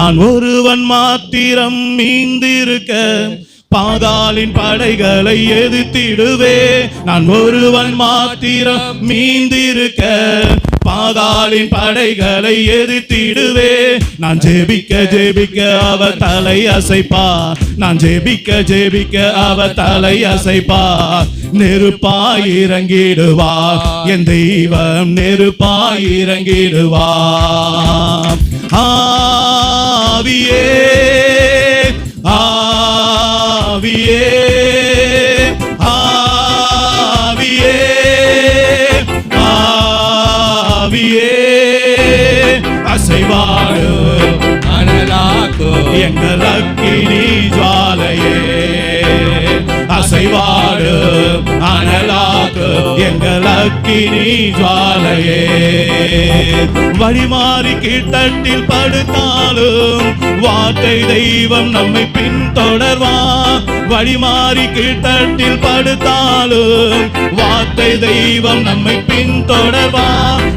நான் ஒருவன் மாத்திரம் மீந்திருக்க பாதாளின் படைகளை எதிர்த்திடுவே. நான் ஒருவன் மாத்திரம் மீந்திருக்க பாதாளின் படைகளை எதிர்த்திடுவே. நான் ஜெபிக்க ஜெபிக்க அவர் தலை அசைப்பா. நான் ஜெபிக்க ஜெபிக்க அவர் தலை அசைப்பா. நெருப்பாய் இறங்கிடுவா என் தெய்வம், நெருப்பாய் இறங்கிடுவா. ஆவியே ஆவியே ஆவியே ஆவியே அசைவாடு அனலாக்கு எங்கள் அக்கினி ஜுவாலையே. அசைவாடு அனலாக்கு எங்கள் அக்கினி ஜுவாலையே. வழிமாறி கீழ்த்தட்டில் படுத்தாலும் வார்த்தை தெய்வம் நம்மை பின்தொடர்வா. வழிமாறி கீழ்த்தட்டில் படுத்தாலும் வார்த்தை தெய்வம் நம்மை பின்தொடர்வா.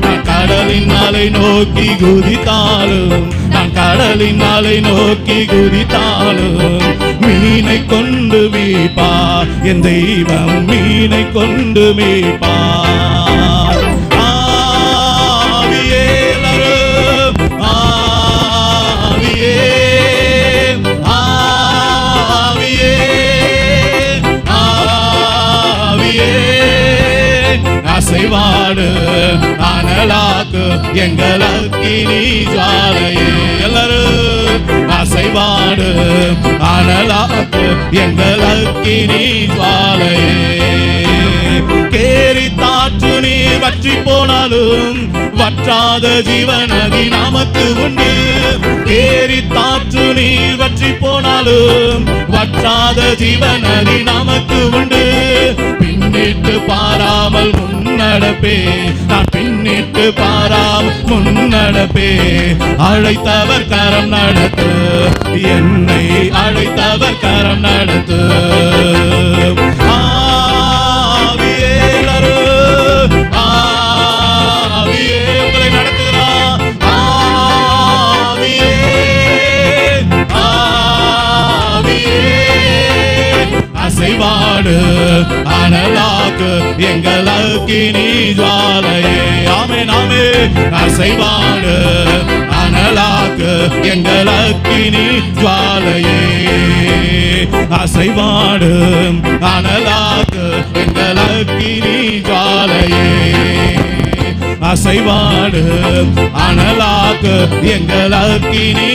நான் கடலின் அலை நோக்கி குதித்தாலும், நான் கடலின் அலை நோக்கி குதித்தாலும் மீனை கொண்டு மீட்பா என் தெய்வம், மீனை கொண்டு மீட்பா. அசைவாடு அனலாக்கு எங்கள் அக்கினி ஜுவாலையே. எல்லாரும் அசைவாடு அனலாக்கு எங்கள் அக்கினி ஜுவாலையே. கேரி தாற்று நீர் வற்றி போனாலும் வற்றாத ஜீவநதி நமக்கு உண்டு. கேரி தாற்று நீர் வற்றி போனாலும் வற்றாத ஜீவநதி நமக்கு உண்டு. பின்னிட்டு பாராமல் முன்னடப்பே, நான் பின்னிட்டு பாராமல் முன்னடப்பே. அழைத்தவர் கரம் நடத்து, என்னை அழைத்தவர் கரம் நடத்து. ஆவியே ஆவியே உங்களை நடத்துகிறார். ஆவியே ஆவியே அசைவாடு அனலாக்கு எங்கள் அக்கினி ஜுவாலையே. ஆமென் ஆமென். அசைவாடு அனலாக்கு எங்கள் அக்கினி ஜுவாலையே. அசைவாடு அனலாக்கு எங்கள் அக்கினி ஜுவாலையே. அசைவாடு அனலாக்கு எங்கள் அக்கினி